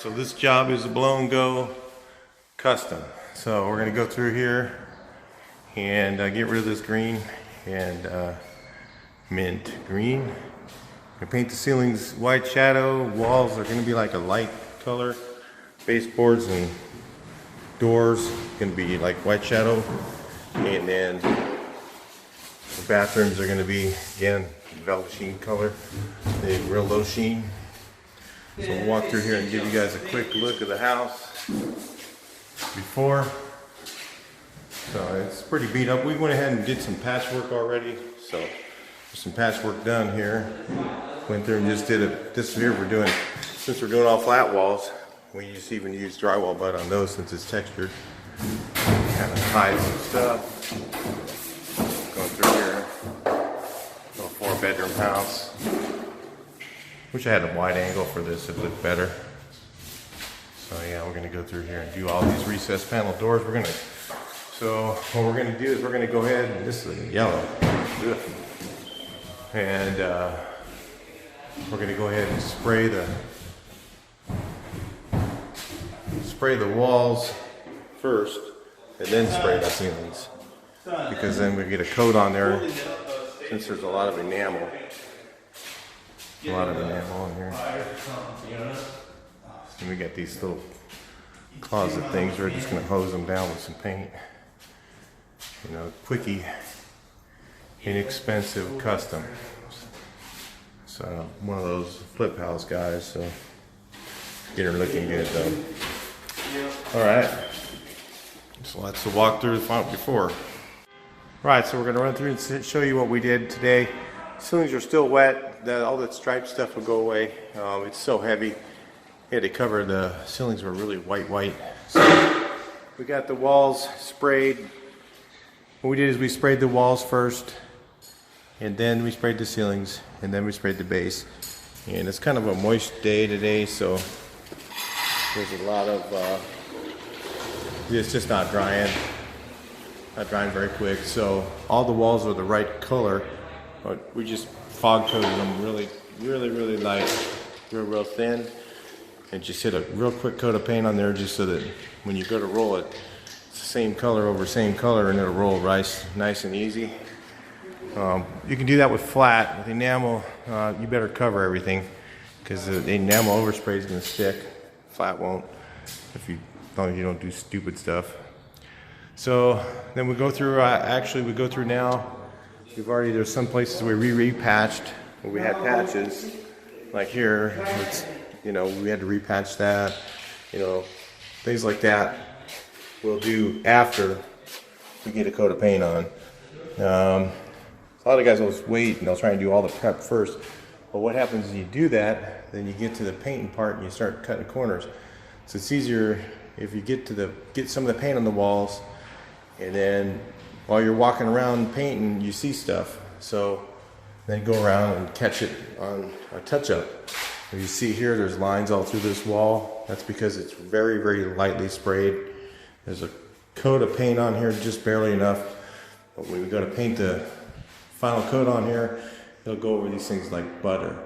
So this job is a blow and go custom. So we're gonna go through here and get rid of this green and mint green. I paint the ceilings white shadow. Walls are gonna be like a light color. Baseboards and doors gonna be like white shadow, and then the bathrooms are gonna be again velvet sheen color, the real low sheen. So we'll walk through here and give you guys a quick look of the house before. So it's pretty beat up. We went ahead and did some patchwork already. So there's some patchwork done here. Went through and just did it. This here we're doing, since we're doing all flat walls, we just even use drywall butt on those since it's textured. Kind of hide some stuff. Going through here. Little 4-bedroom house. Wish I had a wide angle for this, it'd look better. So yeah, we're gonna go through here and do all these recessed panel doors. So what we're gonna do is we're gonna go ahead, and this is yellow. And we're gonna go ahead and spray the walls first, and then spray the ceilings. Because then we get a coat on there, since there's a lot of enamel. A lot of enamel in here. And we got these little closet things. We're just gonna hose them down with some paint. You know, quickie, inexpensive custom. So one of those flip house guys. So get her looking good though. All right. So that's the walkthrough the front before. All right, so we're gonna run through and show you what we did today. Ceilings are still wet. All that striped stuff will go away. It's so heavy. We had to cover the ceilings were really white. So we got the walls sprayed. What we did is we sprayed the walls first, and then we sprayed the ceilings, and then we sprayed the base. And it's kind of a moist day today, so there's a lot of it's just not drying very quick. So all the walls are the right color, but we just fog coated them really light, real thin, and just hit a real quick coat of paint on there just so that when you go to roll it, it's the same color over same color, and it'll roll nice and easy. You can do that with flat. With enamel, you better cover everything because the enamel overspray is going to stick. Flat won't, if you don't do stupid stuff. So then we go through. We go through now. There's some places where we repatched, where we had patches, like here, we had to repatch that, things like that we'll do after we get a coat of paint on. A lot of guys will wait and they'll try and do all the prep first, but what happens is you do that, then you get to the painting part and you start cutting corners. So it's easier if you get some of the paint on the walls, and then while you're walking around painting, you see stuff. So then go around and catch it on a touch-up. You see here, there's lines all through this wall. That's because it's very lightly sprayed. There's a coat of paint on here, just barely enough. But when we go to paint the final coat on here, it'll go over these things like butter.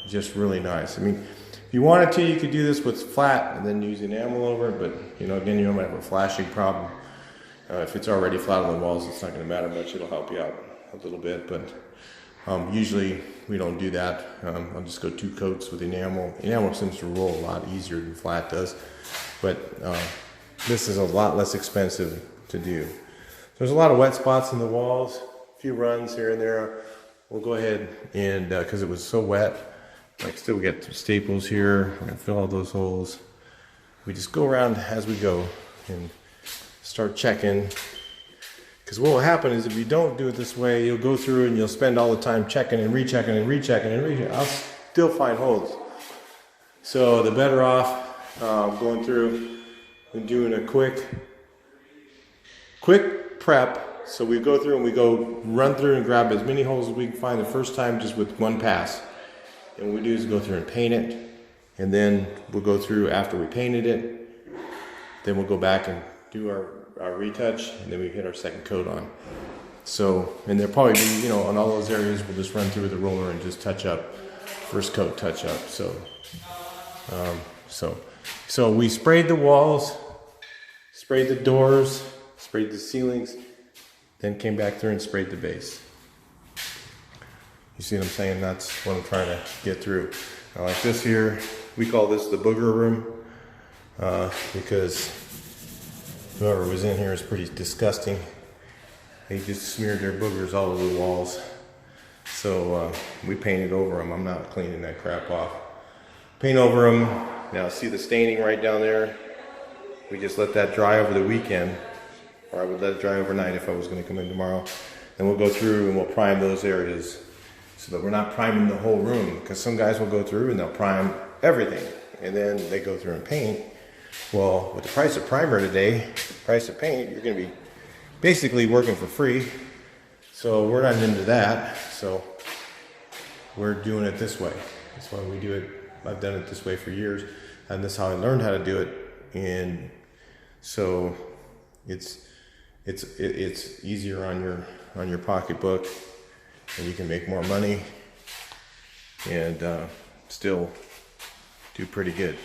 Just really nice. I mean, if you wanted to, you could do this with flat and then use enamel over it, but again, you might have a flashing problem. If it's already flat on the walls, it's not going to matter much. It'll help you out a little bit, but usually we don't do that. I'll just go 2 coats with enamel. Enamel seems to roll a lot easier than flat does, but this is a lot less expensive to do. There's a lot of wet spots in the walls, a few runs here and there. We'll go ahead and, because it was so wet, we got staples here. We're going to fill all those holes. We just go around as we go and start checking, because what will happen is if you don't do it this way, you'll go through and you'll spend all the time checking and rechecking and rechecking and rechecking. I'll still find holes. So the better off going through and doing a quick prep. So we go through and we run through and grab as many holes as we can find the first time just with one pass. And what we do is go through and paint it, and then we'll go through after we painted it, then we'll go back and do our retouch, and then we hit our second coat on. So, and there'll probably be, on all those areas, we'll just run through with the roller and just touch up, first coat touch up. So So we sprayed the walls, sprayed the doors, sprayed the ceilings, then came back through and sprayed the base. You see what I'm saying? That's what I'm trying to get through. Now, like this here, we call this the booger room because whoever was in here is pretty disgusting. They just smeared their boogers all over the walls. So we painted over them. I'm not cleaning that crap off. Paint over them. Now see the staining right down there? We just let that dry over the weekend. Or I would let it dry overnight if I was going to come in tomorrow. Then we'll go through and we'll prime those areas so that we're not priming the whole room. Because some guys will go through and they'll prime everything. And then they go through and paint. Well, with the price of primer today, price of paint, you're going to be basically working for free. So we're not into that. So we're doing it this way. That's why we do it. I've done it this way for years. And that's how I learned how to do it. And so it's easier on your pocketbook, and you can make more money and still do pretty good.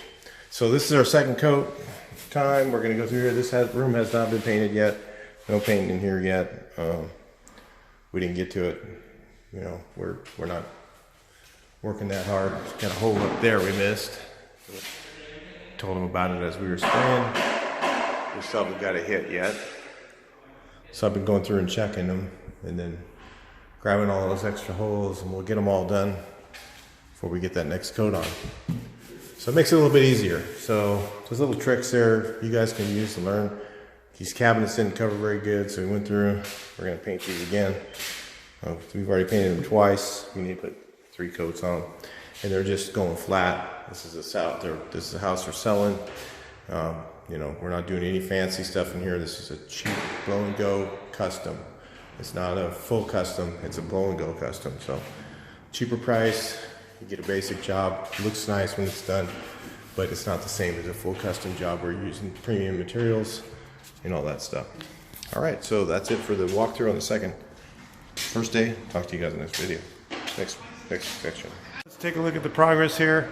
So this is our second coat time. We're going to go through here. This room has not been painted yet. No paint in here yet. We didn't get to it. You know, we're not working that hard. Got a hole up there we missed. Told them about it as we were spraying. We still haven't got a hit yet. So I've been going through and checking them and then grabbing all those extra holes, and we'll get them all done before we get that next coat on. So it makes it a little bit easier. So there's little tricks there you guys can use to learn. These cabinets didn't cover very good, so we went through. We're going to paint these again. We've already painted them twice. We need to put 3 coats on them. And they're just going flat. This is a house we're selling. You know, we're not doing any fancy stuff in here. This is a cheap blow and go custom. It's not a full custom, it's a blow and go custom. So cheaper price, you get a basic job. It looks nice when it's done, but it's not the same as a full custom job. We're using premium materials and all that stuff. All right, so that's it for the walkthrough on the first day. Talk to you guys in this video. Next section. Let's take a look at the progress here.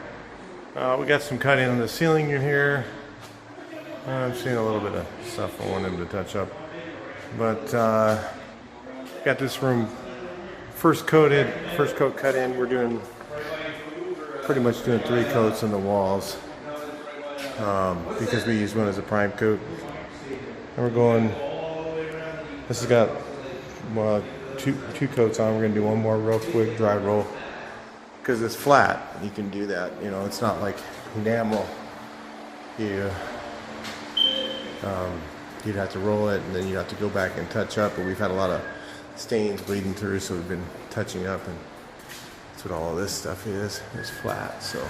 We got some cutting on the ceiling in here. I'm seeing a little bit of stuff I want him to touch up. But got this room first coat cut in. We're pretty much doing 3 coats on the walls because we use one as a prime coat. And we're going, this has got two coats on. We're going to do one more real quick dry roll. Because it's flat, you can do that. You know, it's not like enamel. You'd have to roll it, and then you'd have to go back and touch up. But we've had a lot of stains bleeding through, so we've been touching up, and that's what all of this stuff is. It's flat, so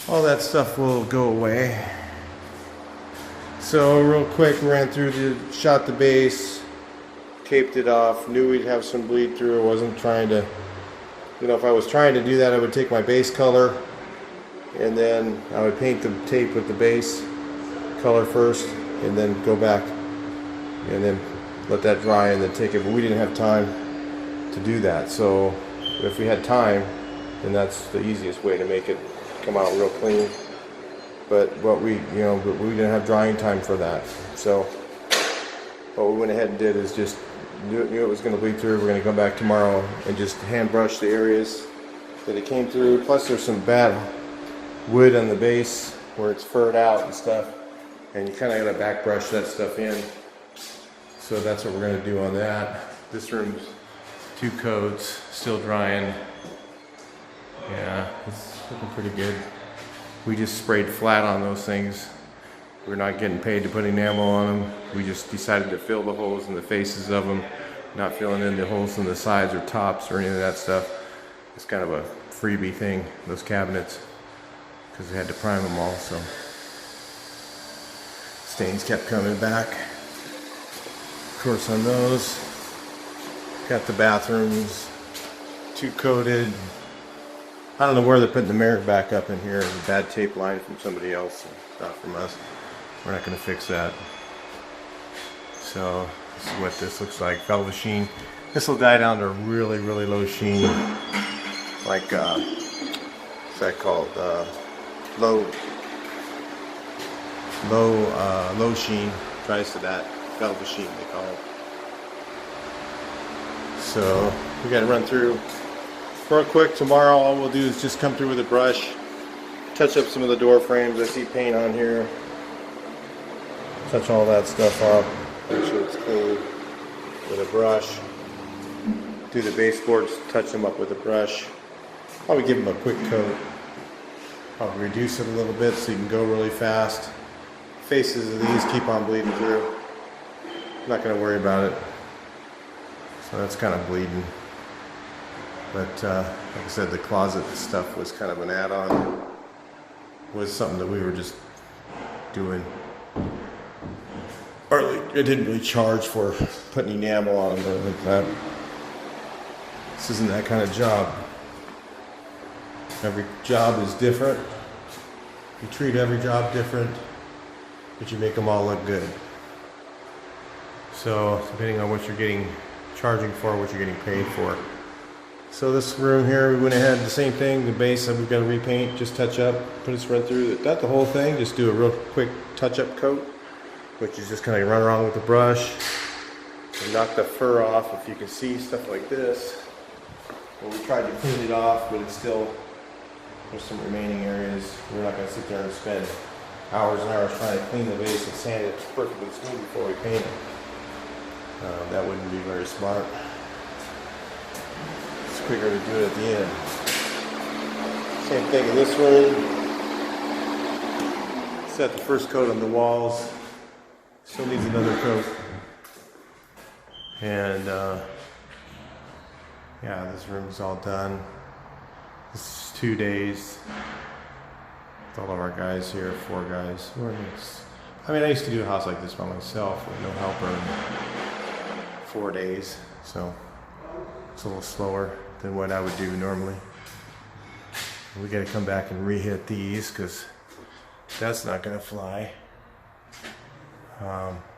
all that stuff will go away. So real quick, ran through shot the base, taped it off. Knew we'd have some bleed through. I wasn't trying to. You know, if I was trying to do that, I would take my base color and then I would paint the tape with the base color first and then go back and then let that dry and then take it. But we didn't have time to do that. So if we had time, then that's the easiest way to make it come out real clean. But we didn't have drying time for that. So what we went ahead and did is just knew it was going to bleed through. We're going to come back tomorrow and just hand brush the areas that it came through. Plus there's some bad wood on the base where it's furred out and stuff, and you kind of got to back brush that stuff in. So that's what we're going to do on that. This room's 2 coats, still drying. Yeah, it's looking pretty good. We just sprayed flat on those things. We're not getting paid to put enamel on them. We just decided to fill the holes in the faces of them, not filling in the holes in the sides or tops or any of that stuff. It's kind of a freebie thing, those cabinets, because we had to prime them all, so stains kept coming back. Of course, on those, got the bathrooms 2 coated. I don't know where they're putting the mirror back up in here. A bad tape line from somebody else, not from us. We're not going to fix that. So this is what this looks like. Velvet sheen. This will die down to really, really low sheen. Like what's that called? Low low sheen, tries to that velvet sheen they call it. So we got to run through real quick. Tomorrow all we'll do is just come through with a brush, touch up some of the door frames. I see paint on here. Touch all that stuff up, make sure it's clean with a brush. Do the baseboards, touch them up with a brush. Probably give them a quick coat. Probably reduce it a little bit so you can go really fast. Faces of these keep on bleeding through. I'm not going to worry about it. So that's kind of bleeding. But like I said, the closet stuff was kind of an add-on. Was something that we were just doing. Or I didn't really charge for putting enamel on them or anything like that. This isn't that kind of job. Every job is different. You treat every job different, but you make them all look good. So depending on what you're charging for, what you're getting paid for. So this room here, we went ahead, the same thing, the base that we've got to repaint, just touch up, run through, not the whole thing, just do a real quick touch-up coat, which is just kind of run around with the brush and knock the fur off. If you can see stuff like this, well, we tried to clean it off, but it's still, there's some remaining areas. We're not going to sit there and spend hours and hours trying to clean the base and sand it perfectly smooth before we paint it. That wouldn't be very smart. It's quicker to do it at the end. Same thing in this room. Set the first coat on the walls. Still needs another coat. And yeah, this room's all done. This is 2 days. With all of our guys here, 4 guys. I mean, I used to do a house like this by myself with no helper in 4 days. So it's a little slower than what I would do normally. We got to come back and re-hit these because that's not going to fly.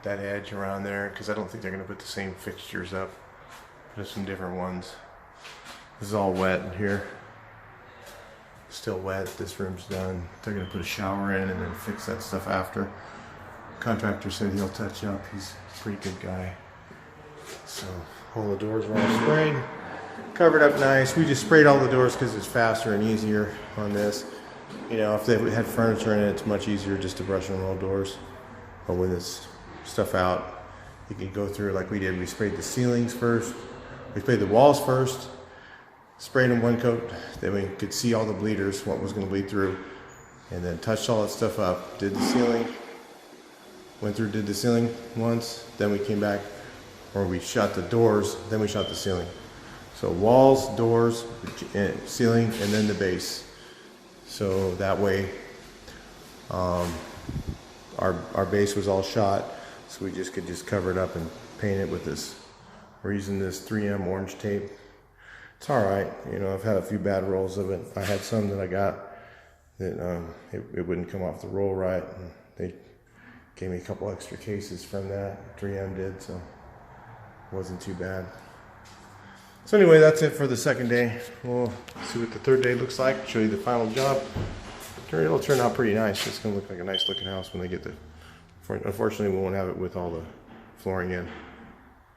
That edge around there, because I don't think they're going to put the same fixtures up. There's some different ones. This is all wet in here. Still wet. This room's done. They're going to put a shower in and then fix that stuff after. Contractor said he'll touch up. He's a pretty good guy. So all the doors were all sprayed. Covered up nice. We just sprayed all the doors because it's faster and easier on this. You know, if they had furniture in it, it's much easier just to brush and roll doors. But with this stuff out, you can go through like we did. We sprayed the ceilings first. We sprayed the walls first. Sprayed them one coat. Then we could see all the bleeders, what was going to bleed through. And then touched all that stuff up. Did the ceiling. Went through, did the ceiling once. Then we came back, or we shot the doors. Then we shot the ceiling. So walls, doors, ceiling, and then the base. So that way, our base was all shot, so we just could cover it up and paint it with this. We're using this 3M orange tape. It's all right. You know, I've had a few bad rolls of it. I had some that I got that it wouldn't come off the roll right, and they gave me a couple extra cases from that. 3M did, so it wasn't too bad. So anyway, that's it for the second day. We'll see what the third day looks like. Show you the final job. It'll turn out pretty nice. It's going to look like a nice looking house when they get the... Unfortunately, we won't have it with all the flooring in.